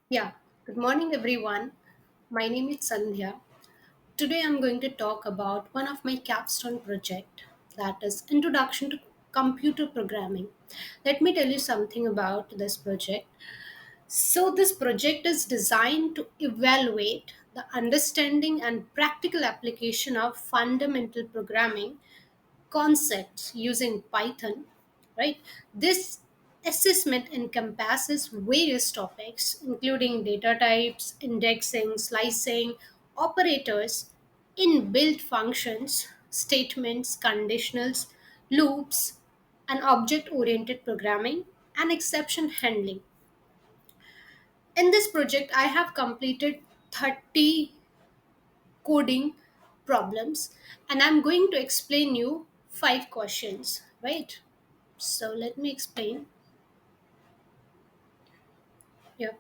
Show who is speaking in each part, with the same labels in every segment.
Speaker 1: Yeah, good morning everyone. My name is Sandhya. Today I'm going to talk about one of my capstone project that is Introduction to Computer Programming. Let me tell you something about this project. So this project is designed to evaluate the understanding and practical application of fundamental programming concepts using Python, right? This assessment encompasses various topics, including data types, indexing, slicing, operators, inbuilt functions, statements, conditionals, loops, and object oriented programming and exception handling. In this project, I have completed 30 coding problems and I'm going to explain you 5 questions, right? So let me explain. Yeah.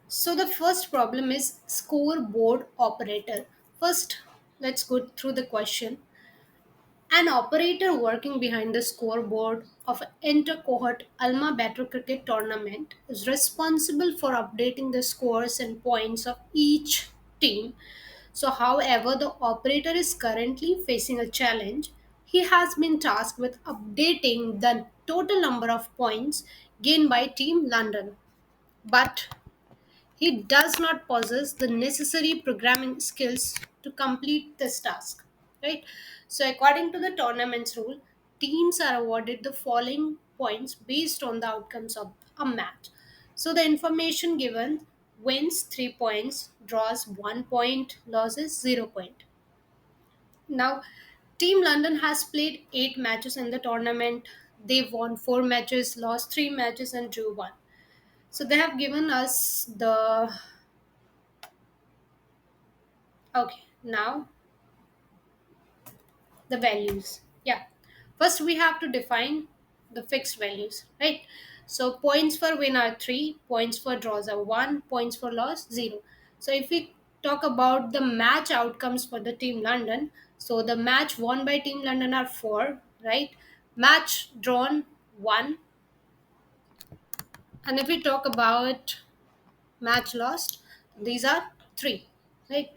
Speaker 1: So the first problem is scoreboard operator. First, let's go through the question. An operator working behind the scoreboard of an inter-cohort Alma Battle Cricket tournament is responsible for updating the scores and points of each team. So, however, the operator is currently facing a challenge. He has been tasked with updating the total number of points gained by Team London. But he does not possess the necessary programming skills to complete this task. Right? So, according to the tournament's rule, teams are awarded the following points based on the outcomes of a match. So, the information given: wins 3 points, draws 1 point, losses 0 point. Now, Team London has played 8 matches in the tournament. They won 4 matches, lost 3 matches, and drew 1. So they have given us the. Okay, now the values. Yeah. First, we have to define the fixed values, right? So points for win are 3, points for draws are 1, points for loss 0. So if we talk about the match outcomes for the Team London, so the match won by Team London are 4, right? Match drawn 1. And if we talk about match lost, these are 3, right?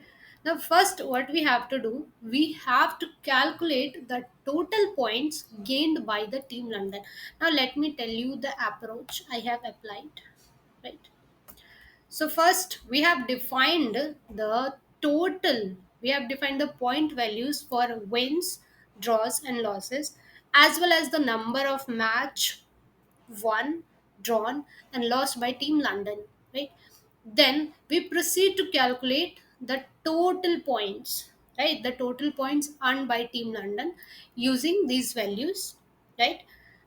Speaker 1: Now first what we have to do, we have to calculate the total points gained by the Team London. Now let me tell you the approach I have applied, right? So first we have defined the total, we have defined the point values for wins, draws and losses, as well as the number of match won, drawn, and lost by Team London. Right? Then we proceed to calculate the total points, right? The total points earned by Team London using these values, right?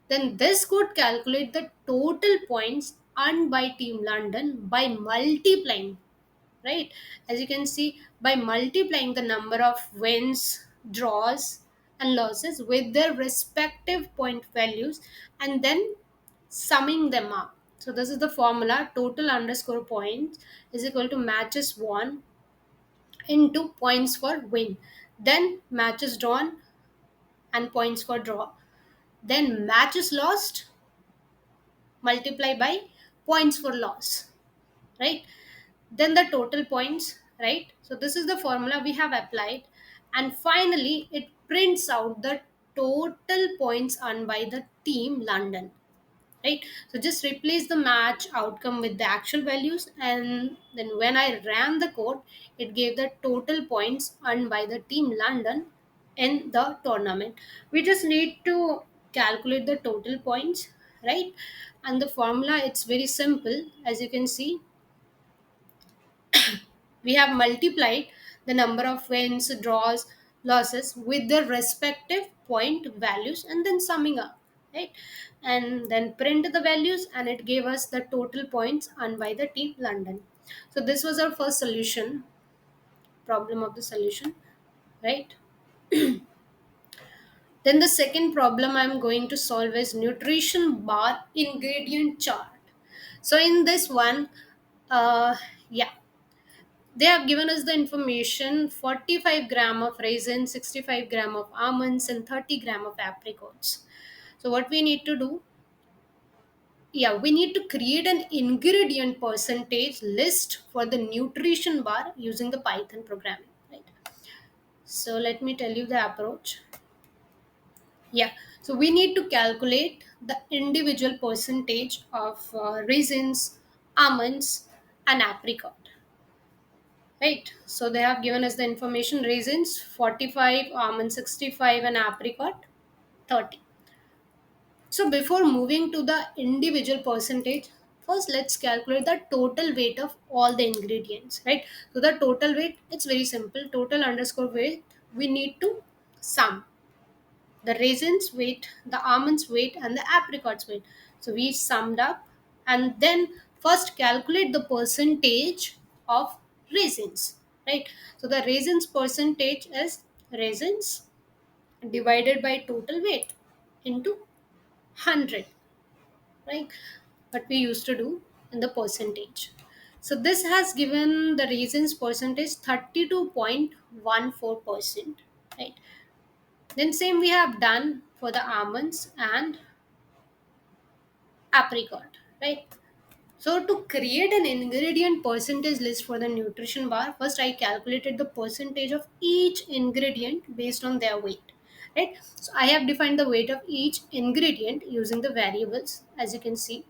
Speaker 1: Then this could calculate the total points earned by Team London by multiplying, right? As you can see, by multiplying the number of wins, draws, and losses with their respective point values and then summing them up. So this is the formula: total underscore points is equal to matches won into points for win, then matches drawn and points for draw, then matches lost multiply by points for loss, right? Then the total points, right? So this is the formula we have applied, and finally it prints out the total points earned by the Team London, right? So just replace the match outcome with the actual values, and then when I ran the code, it gave the total points earned by the Team London in the tournament. We just need to calculate the total points, right? And the formula, it's very simple. As you can see, we have multiplied the number of wins, draws, losses with their respective point values and then summing up, right? And then print the values, and it gave us the total points earned by the Team London. So this was our first solution, problem of the solution, right? Then the second problem I'm going to solve is nutrition bar ingredient chart. So in this one, yeah, they have given us the information: 45 gram of raisins, 65 gram of almonds, and 30 gram of apricots. So what we need to do, yeah, we need to create an ingredient percentage list for the nutrition bar using the Python programming, right? So let me tell you the approach. Yeah, so we need to calculate the individual percentage of raisins, almonds, and apricot, right? So they have given us the information: raisins 45, almonds 65, and apricot 30. So before moving to the individual percentage, first let's calculate the total weight of all the ingredients, right? So the total weight, it's very simple. Total underscore weight, we need to sum the raisins weight, the almonds weight, and the apricots weight. So we summed up, and then first calculate the percentage of raisins, right? So the raisins percentage is raisins divided by total weight into 100, right? What we used to do in the percentage. So this has given the raisins percentage 32.14%, right? Then same we have done for the almonds and apricot, right? So to create an ingredient percentage list for the nutrition bar, first I calculated the percentage of each ingredient based on their weight, right? So I have defined the weight of each ingredient using the variables, as you can see.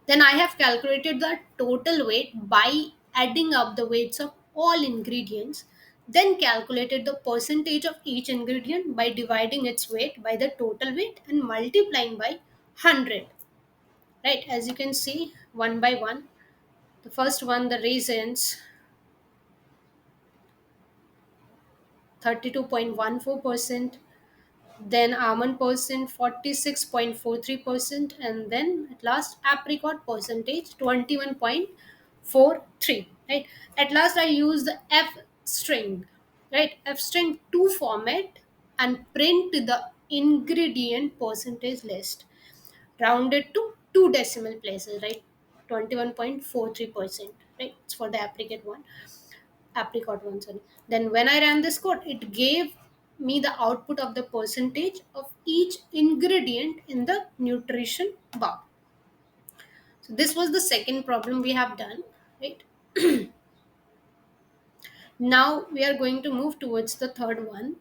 Speaker 1: Then I have calculated the total weight by adding up the weights of all ingredients. Then calculated the percentage of each ingredient by dividing its weight by the total weight and multiplying by 100. Right, as you can see, one by one. The first one, the raisins, 32.14%. Then almond percent 46.43%, and then at last apricot percentage 21.43, right? At last I use the f string, right? F string to format and print the ingredient percentage list rounded to two decimal places, right? 21.43%, right? It's for the apricot one, sorry. Then when I ran this code, it gave me the output of the percentage of each ingredient in the nutrition bar. So this was the second problem we have done, right? Now we are going to move towards the third one.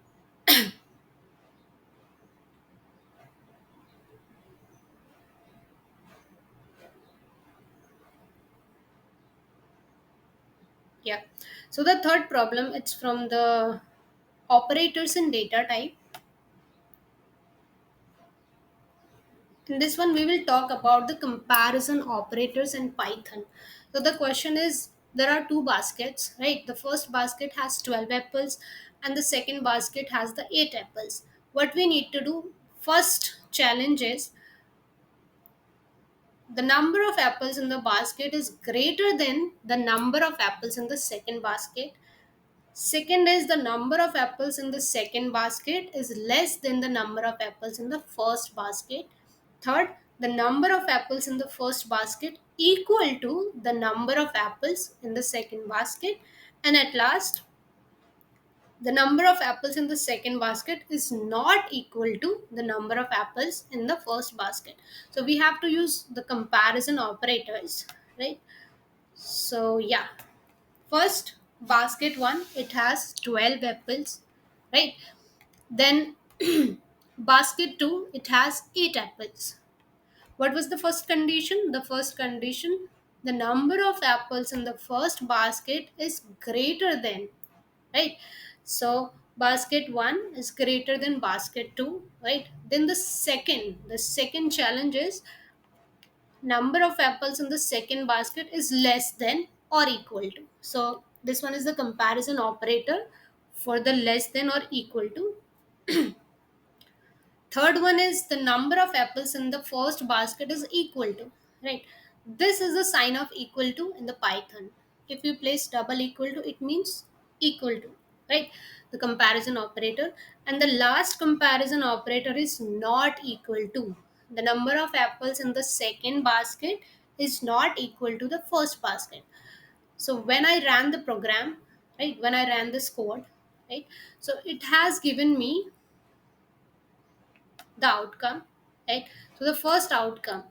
Speaker 1: Yeah, so the third problem, it's from the operators and data type. In this one, we will talk about the comparison operators in Python. So the question is, there are two baskets, right? The first basket has 12 apples and the second basket has the 8 apples. What we need to do, first challenge is the number of apples in the basket is greater than the number of apples in the second basket. Second is the number of apples in the second basket is less than the number of apples in the first basket. Third, the number of apples in the first basket equal to the number of apples in the second basket. And at last, the number of apples in the second basket is not equal to the number of apples in the first basket. So we have to use the comparison operators, right? So yeah, first basket one, it has 12 apples, right? Then basket two, it has 8 apples. What was the first condition? The first condition, the number of apples in the first basket is greater than, right? So basket one is greater than basket two, right? Then the second challenge is number of apples in the second basket is less than or equal to. So this one is the comparison operator for the less than or equal to. Third one is the number of apples in the first basket is equal to, right? This is a sign of equal to in the Python. If you place double equal to, it means equal to, right? The comparison operator. And the last comparison operator is not equal to. The number of apples in the second basket is not equal to the first basket. So when I ran the program, right, when I ran this code, right, so it has given me the outcome, right? So the first outcome,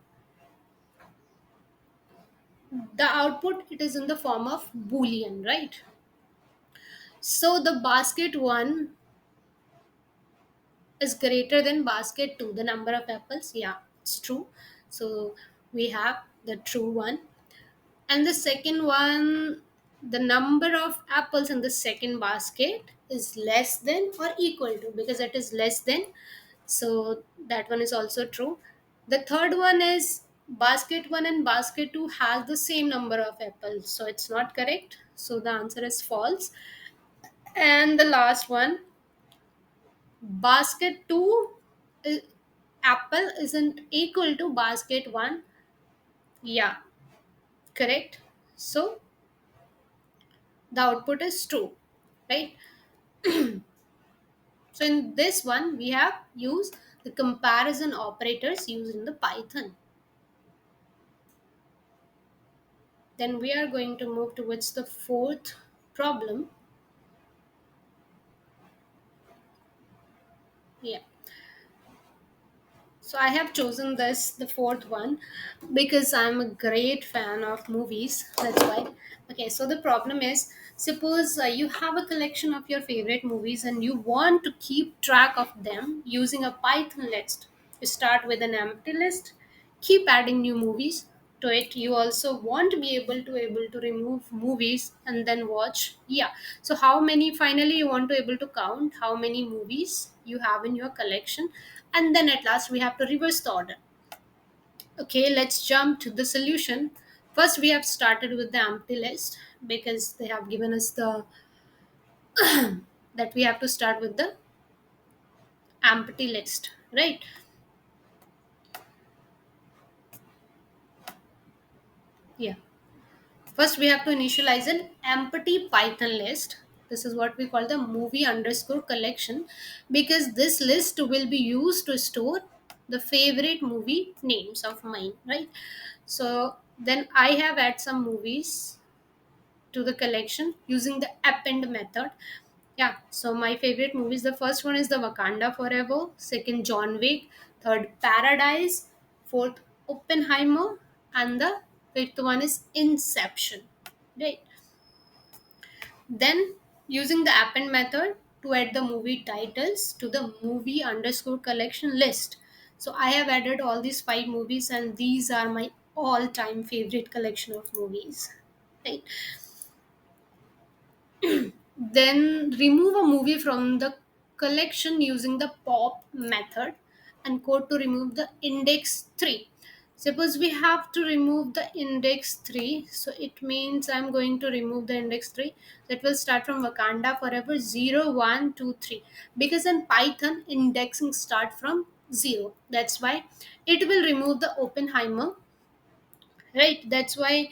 Speaker 1: the output, it is in the form of boolean, right? So the basket 1 is greater than basket 2, the number of apples. Yeah, it's true. So we have the true one. And the second one, the number of apples in the second basket is less than or equal to, because it is less than, so that one is also true. The third one is basket 1 and basket 2 has the same number of apples, so it's not correct, so the answer is false. And the last one, basket 2 i- apple isn't equal to basket 1. Yeah, correct. So the output is true, right? So in this one we have used the comparison operators used in the Python. Then we are going to move towards the fourth problem. Yeah. So I have chosen this, the fourth one, because I'm a great fan of movies. That's why. Okay, so the problem is, suppose you have a collection of your favorite movies and you want to keep track of them using a Python list. You start with an empty list, keep adding new movies to it. You also want to be able to remove movies and then watch. Yeah. So how many, finally you want to able to count how many movies you have in your collection, and then at last we have to reverse the order. Okay, let's jump to the solution. First we have started with the empty list, because they have given us the that we have to start with the empty list, right? Yeah. First, we have to initialize an empty Python list. This is what we call the movie underscore collection, because this list will be used to store the favorite movie names of mine, right? So then I have add some movies to the collection using the append method. Yeah, so my favorite movies, the first one is the Wakanda Forever, second John Wick, third Paradise, fourth Oppenheimer, and the fifth one is Inception. Right. Then using the append method to add the movie titles to the movie underscore collection list. So I have added all these 5 movies, and these are my all-time favorite collection of movies. Right. Then remove a movie from the collection using the pop method and code to remove the index 3. Suppose we have to remove the index 3, so it means I'm going to remove the index 3. That will start from Wakanda Forever 0, 1, 2, 3, because in Python indexing start from 0. That's why it will remove the Oppenheimer, right? That's why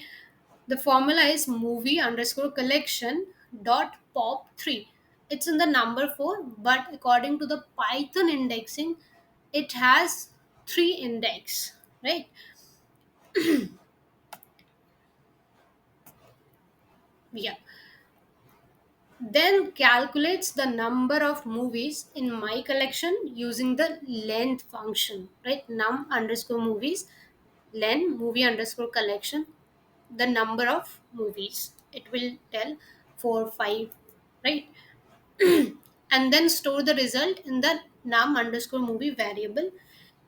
Speaker 1: the formula is movie underscore collection dot pop 3. It's in the number 4, but according to the Python indexing, it has 3 index, right? Yeah. Then calculates the number of movies in my collection using the length function, right? Num underscore movies, len movie underscore collection, the number of movies. It will tell 4, 5, right? And then store the result in the num underscore movie variable.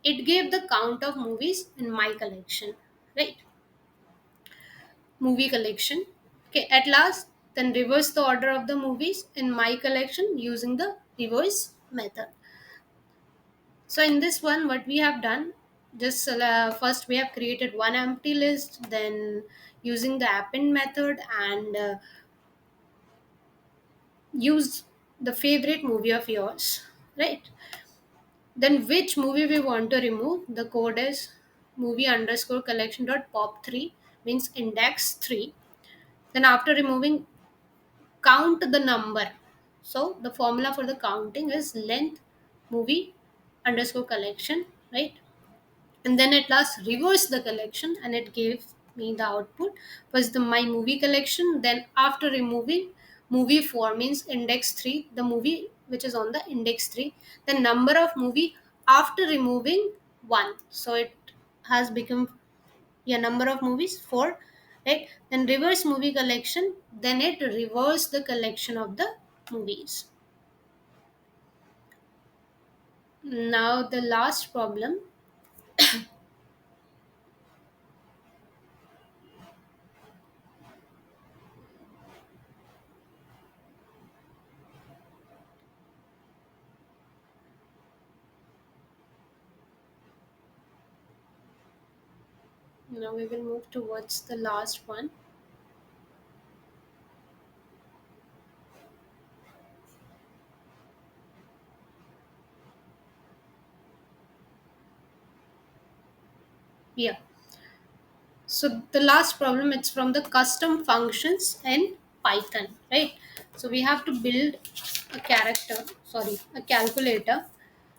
Speaker 1: It gave the count of movies in my collection, right? Movie collection. Okay, at last, then reverse the order of the movies in my collection using the reverse method. So in this one, what we have done, just first we have created one empty list, then using the append method and use the favorite movie of yours, right? Then which movie we want to remove, the code is movie underscore collection dot pop 3, means index 3. Then after removing, count the number. So the formula for the counting is length movie underscore collection, right? And then at last reverse the collection, and it gave me the output was the my movie collection. Then after removing movie 4, means index 3, the movie which is on the index 3, the number of movie after removing 1, so it has become, yeah, number of movies 4. right? Then reverse movie collection, then it reverse the collection of the movies. Now the last problem. Now we will move towards the last one. Yeah. So the last problem, it's from the custom functions in Python, right? So we have to build a calculator.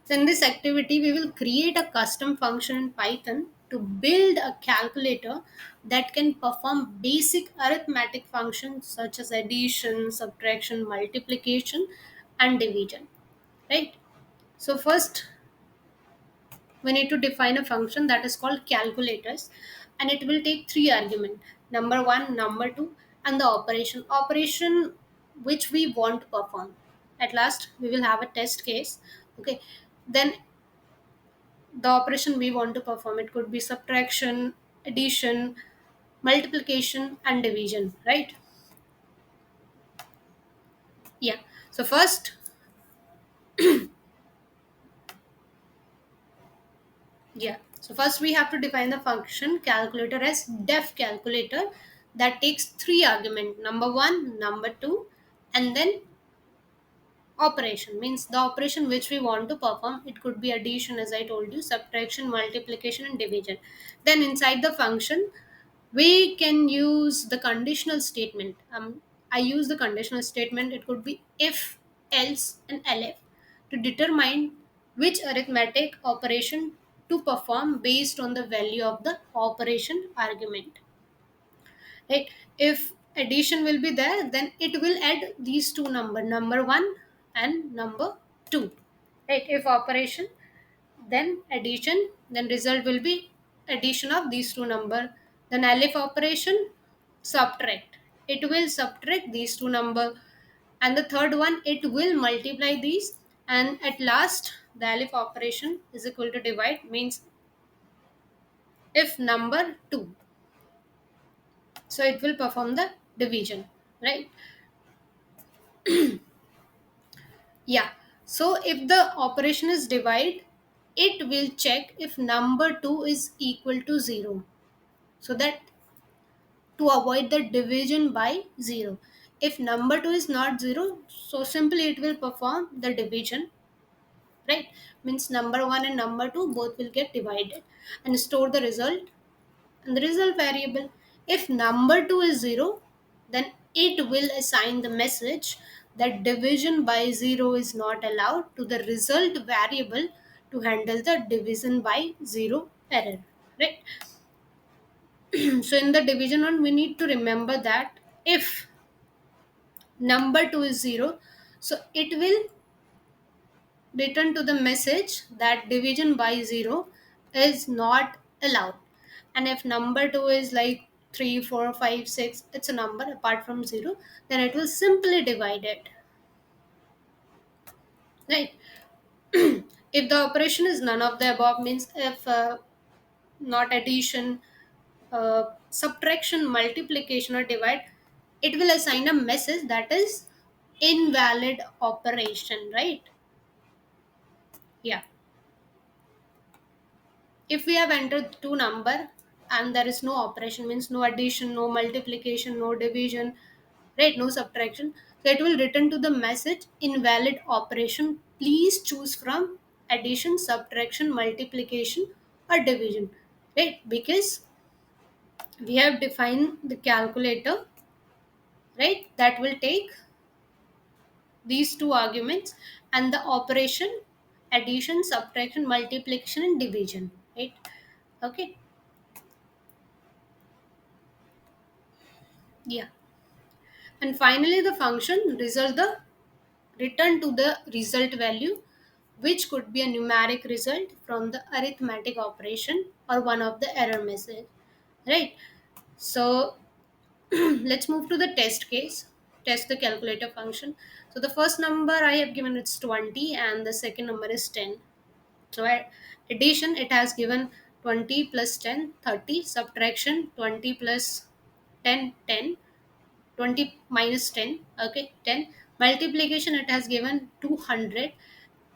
Speaker 1: So in this activity, we will create a custom function in Python to build a calculator that can perform basic arithmetic functions such as addition, subtraction, multiplication, and division, right? So first, we need to define a function that is called calculators, and it will take three arguments: number one, number two, and the operation which we want to perform. At last we will have a test case. Okay, then the operation we want to perform, it could be subtraction, addition, multiplication, and division, right? Yeah. So first, yeah. So first we have to define the function calculator as def calculator that takes three argument: number one, number two, and then operation. Means the operation which we want to perform. It could be addition, as I told you, subtraction, multiplication, and division. Then inside the function, we can use the conditional statement. I use the conditional statement. It could be if, else, and elif to determine which arithmetic operation to perform based on the value of the operation argument, right? If addition will be there, then it will add these two number one and number two, right? If operation, then addition, then result will be addition of these two number. Then alif operation, subtract, it will subtract these two number. And the third one, it will multiply these. And at last, the alif operation is equal to divide, means if number 2, so it will perform the division, right? Yeah. So if the operation is divide, it will check if number 2 is equal to 0. So that to avoid the division by 0. If number 2 is not 0, so simply it will perform the division, right? Means number 1 and number 2 both will get divided and store the result and the result variable. If number 2 is 0, then it will assign the message that division by 0 is not allowed to the result variable to handle the division by 0 error, right? So in the division one, we need to remember that if number 2 is 0, so it will return to the message that division by 0 is not allowed. And if number 2 is like 3, 4, 5, 6, it's a number apart from 0, then it will simply divide it, right? If the operation is none of the above, means if not addition, subtraction, multiplication, or divide, it will assign a message that is invalid operation, right? Yeah. If we have entered two number and there is no operation, means no addition, no multiplication, no division, right, no subtraction, so it will return to the message invalid operation, please choose from addition, subtraction, multiplication, or division, right? Because we have defined the calculator, right, that will take these two arguments and the operation addition, subtraction, multiplication, and division, right? Okay. Yeah. And finally, the function result the return to the result value, which could be a numeric result from the arithmetic operation or one of the error message, right? So Let's move to the test case. Test the calculator function. So the first number I have given, it's 20, and the second number is 10. So at addition, it has given 20 plus 10, 30. Subtraction, 20 plus 10, 10. 20 minus 10, okay, 10. Multiplication, it has given 200.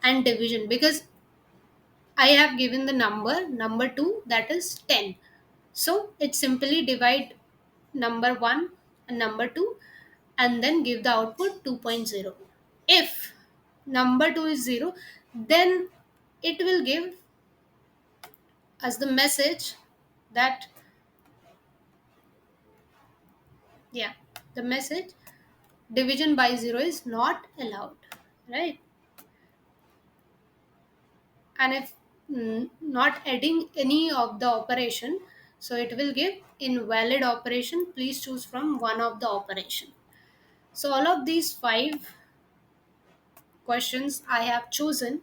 Speaker 1: And division, because I have given the number 2, that is 10. So it simply divide number 1 and number 2, and then give the output 2.0. If number 2 is 0, then it will give us the message that, yeah, the message division by 0 is not allowed, right? And if not adding any of the operation, so it will give invalid operation, please choose from one of the operation. So all of these 5 questions I have chosen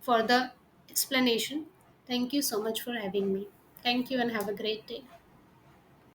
Speaker 1: for the explanation. Thank you so much for having me. Thank you and have a great day.